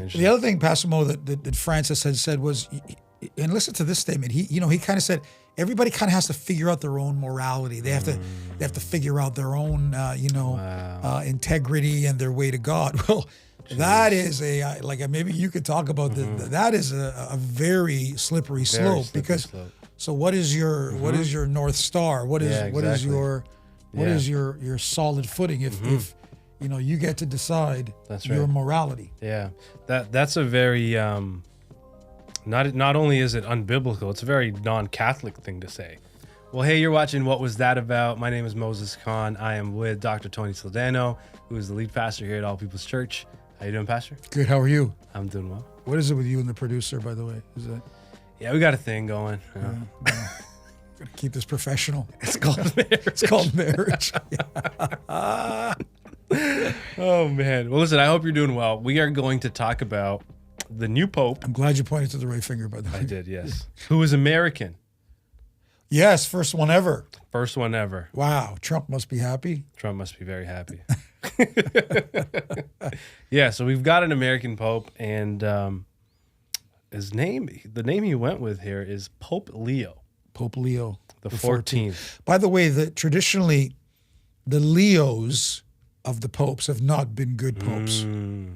interesting. The other thing, Pastor Mo, that Francis had said was, and listen to this statement. He kind of said everybody kind of has to figure out their own morality. They have to figure out their own integrity and their way to God. Well, that is maybe you could talk about that is a very slippery slope because. So what is your North Star? What is your solid footing if you get to decide your morality? Yeah, that's a very not only is it unbiblical, it's a very non-Catholic thing to say. Well, hey, you're watching What Was That About? My name is Moses Khan. I am with Dr. Tony Saldano, who is the lead pastor here at All People's Church. How you doing, Pastor? Good. How are you? I'm doing well. What is it with you and the producer, by the way? Is that? Yeah, we got a thing going. Gotta keep this professional. It's called marriage. It's called marriage. Oh, man. Well, listen, I hope you're doing well. We are going to talk about the new Pope. I'm glad you pointed to the right finger, by the way. I did, yes. Who is American. Yes, first one ever. First one ever. Wow, Trump must be happy. Trump must be very happy. Yeah, so we've got an American Pope, and the name he went with here is Pope Leo. Pope Leo the 14th. By the way, traditionally, the Leos of the popes have not been good popes.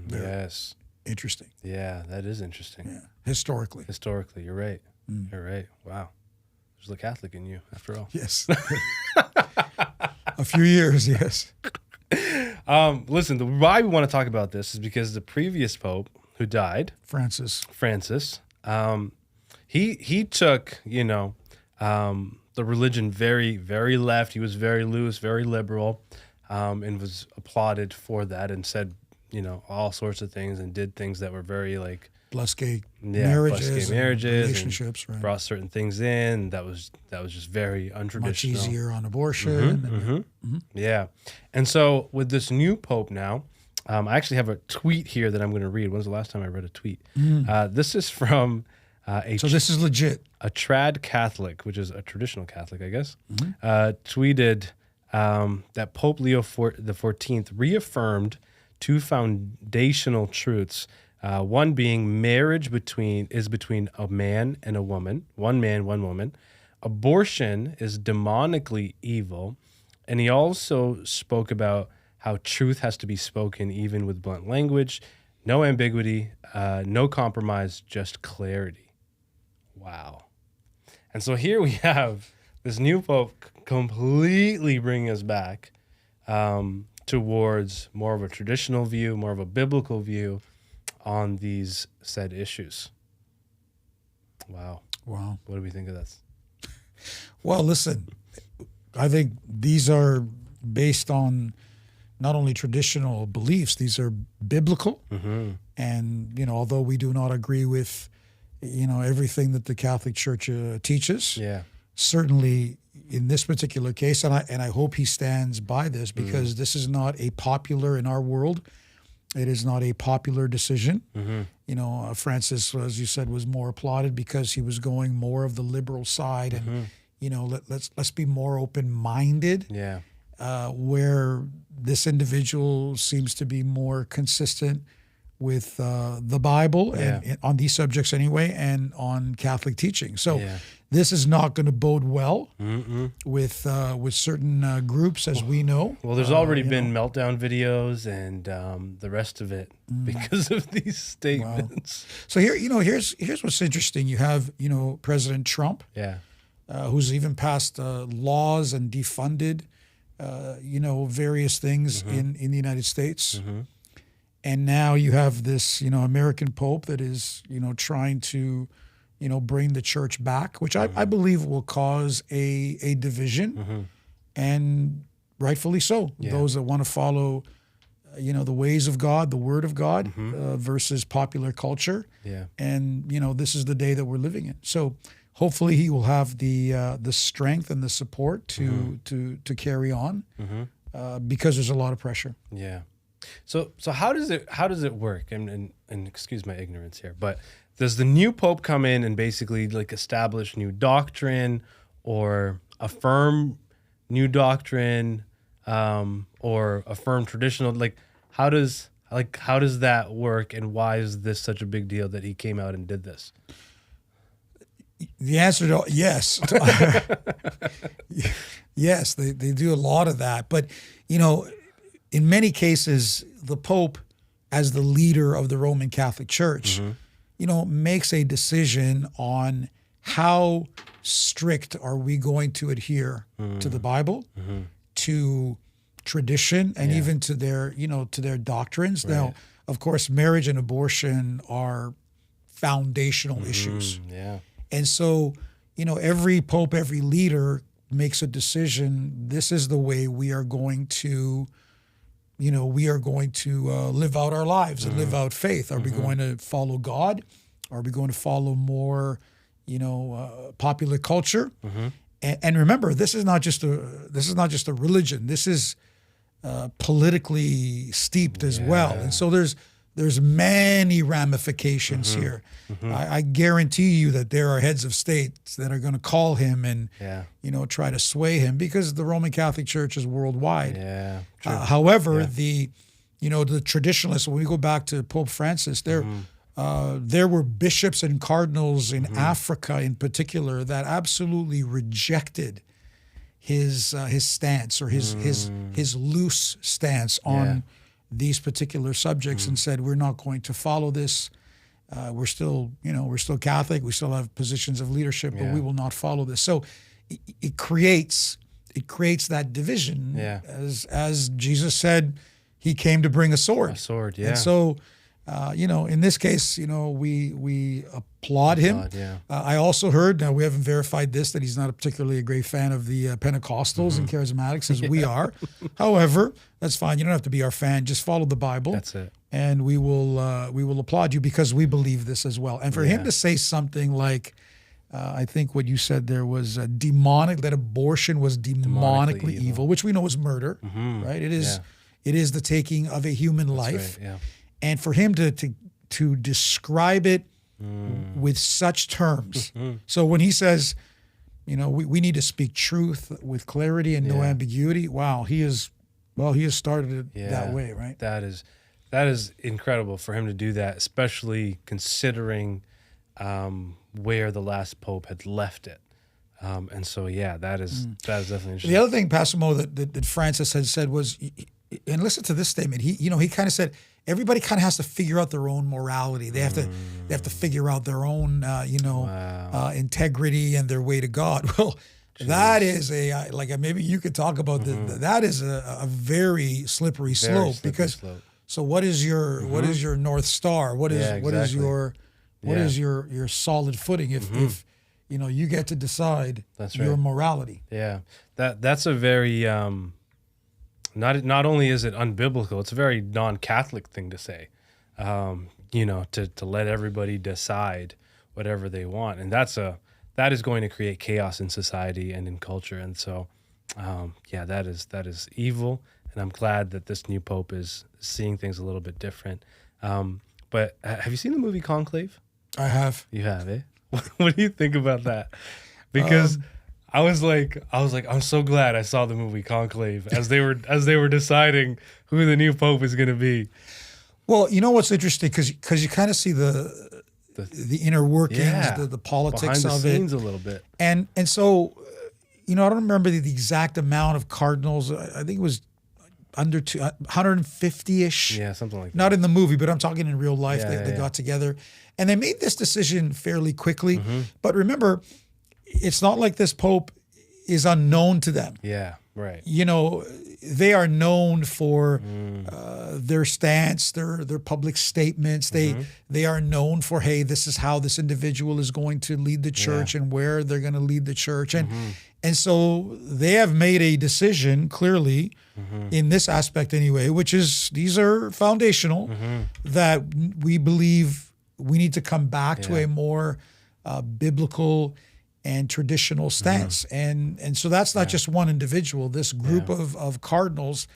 Yes. Interesting. Yeah, that is interesting. Yeah, historically. Historically, you're right. You're right. Wow. There's the Catholic in you, after all. Yes. A few years, yes. Listen, why we want to talk about this is because the previous Pope who died, Francis, he took, the religion very, very left. He was very loose, very liberal, and was applauded for that and said, all sorts of things and did things that were very blessed gay marriages, relationships, right? Brought certain things in that was just very untraditional. Much easier on abortion. Yeah, and so with this new Pope now, I actually have a tweet here that I'm going to read. When's the last time I read a tweet? This is from so this is legit. A trad Catholic, which is a traditional Catholic, I guess, tweeted that Pope Leo the 14th reaffirmed two foundational truths. One being marriage is between a man and a woman, one man, one woman. Abortion is demonically evil. And he also spoke about how truth has to be spoken even with blunt language, no ambiguity, no compromise, just clarity. Wow. And so here we have this new Pope completely bringing us back towards more of a traditional view, more of a biblical view on these said issues. Wow. What do we think of this? Well, listen, I think these are based on not only traditional beliefs, these are biblical. And, although we do not agree with, everything that the Catholic Church teaches, certainly in this particular case, and I hope he stands by this because this is not a popular in our world. It is not a popular decision. Francis, as you said, was more applauded because he was going more of the liberal side, and let's be more open-minded. Yeah. Where this individual seems to be more consistent with the Bible and on these subjects anyway, and on Catholic teaching. So this is not going to bode well with certain groups, as we know. Well, there's already been meltdown videos and the rest of it because of these statements. Wow. So here's what's interesting. You have President Trump, who's even passed laws and defunded various things in the United States. And now you have this, American Pope that is, trying to, bring the church back, which I believe will cause a division, and rightfully so. Those that want to follow, the ways of God, the Word of God, versus popular culture. And this is the day that we're living in. So hopefully he will have the strength and the support to carry on, because there's a lot of pressure. Yeah. So how does it work? And excuse my ignorance here, but does the new Pope come in and basically establish new doctrine or affirm new doctrine, or affirm traditional? How does Like, how does that work, and why is this such a big deal that he came out and did this? The answer to yes. Yes, they do a lot of that. But, in many cases, the Pope, as the leader of the Roman Catholic Church, makes a decision on how strict are we going to adhere to the Bible, to tradition, and even to their, to their doctrines. Right. Now, of course, marriage and abortion are foundational issues. Yeah. And so, every pope, every leader makes a decision. This is the way we are going to, live out our lives and live out faith. Are we going to follow God? Are we going to follow more, popular culture? And remember, this is not just a religion. This is politically steeped as well. And so there's many ramifications here. I guarantee you that there are heads of states that are going to call him and try to sway him, because the Roman Catholic Church is worldwide. However, the traditionalists, when we go back to Pope Francis, there were bishops and cardinals in Africa in particular that absolutely rejected his stance, or his loose stance on these particular subjects, and said, we're not going to follow this. We're still Catholic. We still have positions of leadership, but we will not follow this. So it creates that division. As Jesus said, he came to bring a sword. And so, in this case, we applaud him. I also heard, now we haven't verified this, that he's not particularly a great fan of the Pentecostals and Charismatics, as we are. However, that's fine. You don't have to be our fan. Just follow the Bible. That's it. And we will applaud you, because we believe this as well. And for him to say something like, I think what you said there was demonic, that abortion was demonically evil, which we know is murder, right? It is the taking of a human life. Right, and for him to describe it with such terms. So when he says, we need to speak truth with clarity and no ambiguity. Wow, he has started it that way, right? That is incredible for him to do that, especially considering where the last pope had left it. And so, that is definitely interesting. The other thing, Pastor Mo, that Francis had said was, and listen to this statement. He kind of said, everybody kind of has to figure out their own morality. They have to figure out their own, integrity and their way to God. Well, that is maybe you could talk about that is a very slippery slope, because. So what is your North Star? What is your solid footing if you get to decide your morality? Yeah, that's a very not only is it unbiblical, it's a very non-Catholic thing to say. To let everybody decide whatever they want, and that is going to create chaos in society and in culture. And so, that is evil. And I'm glad that this new pope is seeing things a little bit different. But have you seen the movie Conclave? I have. You have, eh? What do you think about that? Because I was like, I'm so glad I saw the movie Conclave as they were deciding who the new pope is going to be. Well, you know what's interesting, because you kind of see the inner workings, the politics behind the of scenes it a little bit, and so I don't remember the exact amount of cardinals. I think it was under 150-ish. Yeah, something like that. Not in the movie, but I'm talking in real life. They got together, and they made this decision fairly quickly. But remember, it's not like this pope is unknown to them. Yeah, right. They are known for their stance, their public statements. They are known for, hey, this is how this individual is going to lead the church and where they're going to lead the church. And so they have made a decision clearly in this aspect anyway, which is these are foundational, that we believe we need to come back to a more biblical and traditional stance. And so that's not just one individual. This group of cardinals,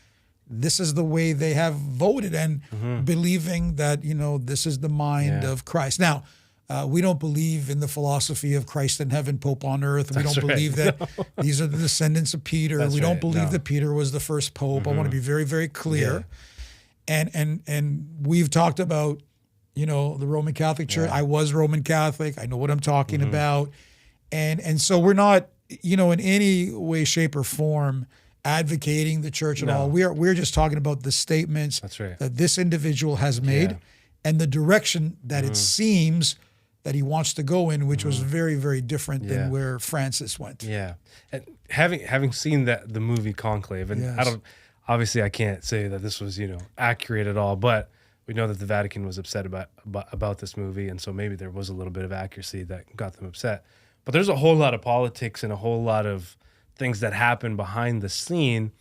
this is the way they have voted, and believing that, this is the mind of Christ. Now, we don't believe in the philosophy of Christ in heaven, Pope on earth. We don't believe that these are the descendants of Peter. We don't believe that Peter was the first pope. I want to be very, very clear. And we've talked about, the Roman Catholic Church. I was Roman Catholic. I know what I'm talking about. And so we're not, in any way, shape, or form advocating the church at all. We're just talking about the statements that this individual has made and the direction that it seems that he wants to go in, which was very, very different than where Francis went. Yeah. And having seen the movie Conclave, and obviously I can't say that this was, accurate at all, but we know that the Vatican was upset about this movie, and so maybe there was a little bit of accuracy that got them upset. But there's a whole lot of politics and a whole lot of things that happen behind the scene.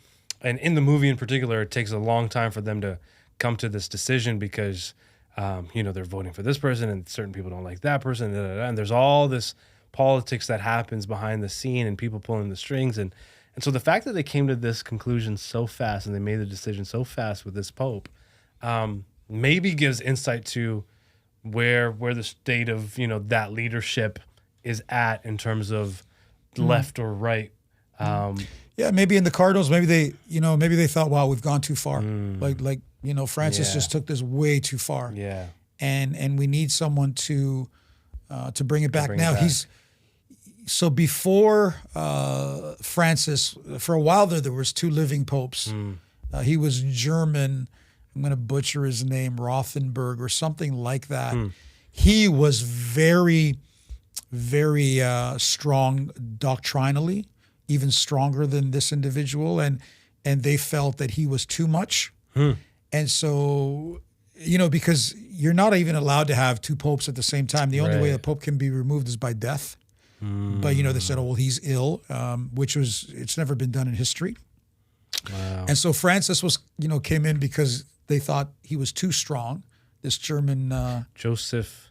And in the movie in particular, it takes a long time for them to come to this decision because, they're voting for this person and certain people don't like that person. And there's all this politics that happens behind the scene and people pulling the strings. And so the fact that they came to this conclusion so fast and they made the decision so fast with this Pope maybe gives insight to where the state of, that leadership is at in terms of left or right. Maybe in the Cardinals, maybe they thought, wow, we've gone too far. Francis just took this way too far. Yeah. And we need someone to bring it back. So before Francis, for a while there was two living popes. He was German. I'm going to butcher his name, Rothenberg or something like that. He was very, very strong doctrinally, even stronger than this individual, and they felt that he was too much. And so, because you're not even allowed to have two popes at the same time. The only way a pope can be removed is by death. But, they said, oh, well, he's ill, it's never been done in history. Wow. And so Francis came in because they thought he was too strong. This German... Joseph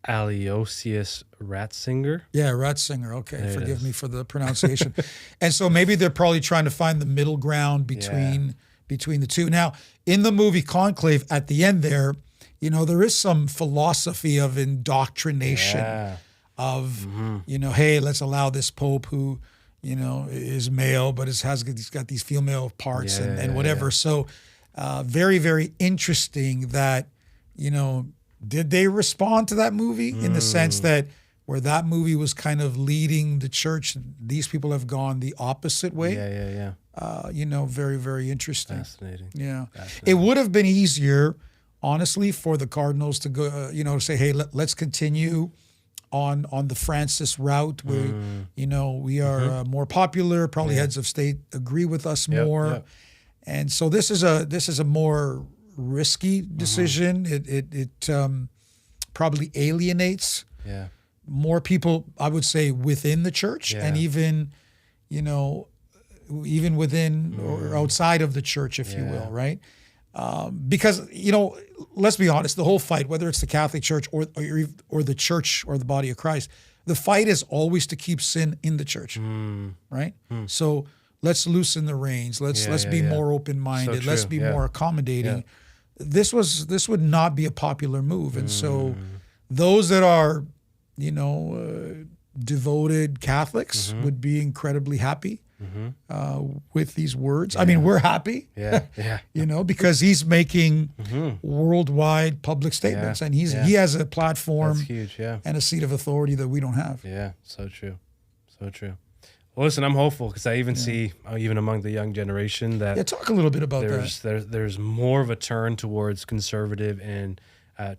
Aloysius Ratzinger. Yeah, Ratzinger. Okay, forgive me for the pronunciation. And so maybe they're probably trying to find the middle ground between the two. Now, in the movie Conclave, at the end there, there is some philosophy of indoctrination of, hey, let's allow this Pope who, is male, but he's got these female parts and whatever. So very, very interesting that, did they respond to that movie in the sense that where that movie was kind of leading the church, these people have gone the opposite way? Very, very interesting. Fascinating. Yeah. It would have been easier, honestly, for the Cardinals to go, say, hey, let's continue on the Francis route where, we are more popular, probably heads of state agree with us more. Yep. And so this is a more risky decision. It probably alienates more people, I would say, within the church and even within or outside of the church, if you will, right? Because, let's be honest, the whole fight, whether it's the Catholic Church or the church or the body of Christ, the fight is always to keep sin in the church, right? So let's loosen the reins. Let's be more open-minded. So let's be more accommodating. This would not be a popular move. And so those that are, devoted Catholics would be incredibly happy with these words. I mean, we're happy, because he's making worldwide public statements and he has a platform and a seat of authority that we don't have. Yeah, so true. So true. Well, listen, I'm hopeful because I even see, even among the young generation, that talk a little bit about there's more of a turn towards conservative and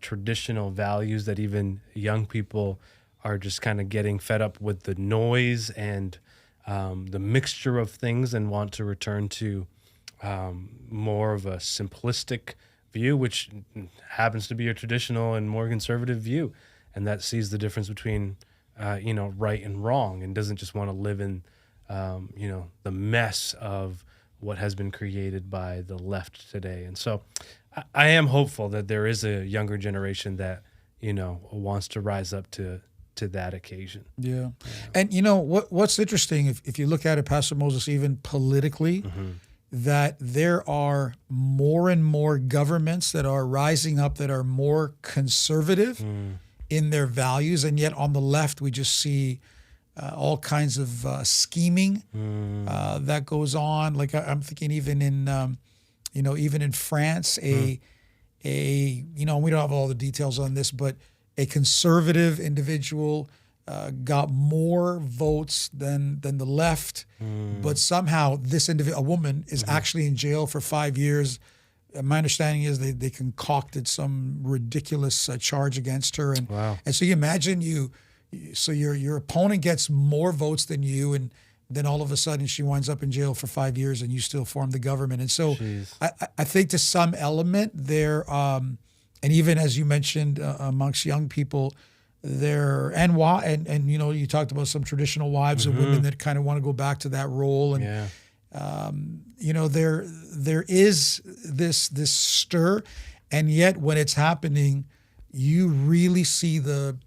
traditional values, that even young people are just kind of getting fed up with the noise and the mixture of things and want to return to more of a simplistic view, which happens to be a traditional and more conservative view, and that sees the difference between right and wrong, and doesn't just want to live in, the mess of what has been created by the left today. And so I am hopeful that there is a younger generation that, wants to rise up to that occasion. Yeah. And what's interesting, if you look at it, Pastor Moses, even politically, that there are more and more governments that are rising up that are more conservative in their values, and yet on the left we just see all kinds of scheming that goes on. Like I'm thinking even in even in France, we don't have all the details on this, but a conservative individual got more votes than the left, but somehow this a woman is actually in jail for 5 years. My understanding is they concocted some ridiculous charge against her, and so you imagine your opponent gets more votes than you, and then all of a sudden she winds up in jail for 5 years, and you still form the government. And so I think to some element there, and even as you mentioned amongst young people, there and you talked about some traditional wives and women that kind of want to go back to that role, and there is this stir, and yet when it's happening, you really see the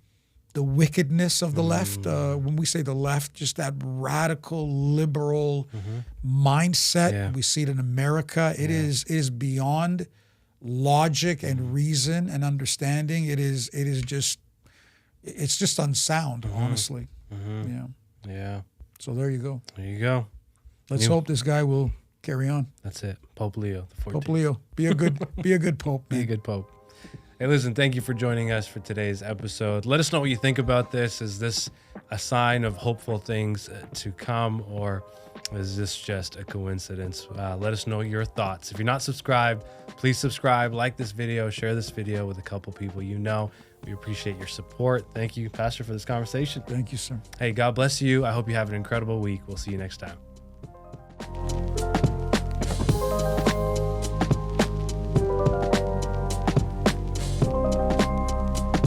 wickedness of the left. When we say the left, just that radical liberal mindset. Yeah. We see it in America. It is beyond logic and reason and understanding. It's just unsound, honestly. Yeah. So there you go. There you go. Let's hope this guy will carry on. That's it. Pope Leo the 14th. Pope Leo. Be a good pope. Man. Be a good pope. Hey, listen, thank you for joining us for today's episode. Let us know what you think about this. Is this a sign of hopeful things to come, or is this just a coincidence? Let us know your thoughts. If you're not subscribed, please subscribe, like this video, share this video with a couple people you know. We appreciate your support. Thank you, Pastor, for this conversation. Thank you, sir. Hey, God bless you. I hope you have an incredible week. We'll see you next time.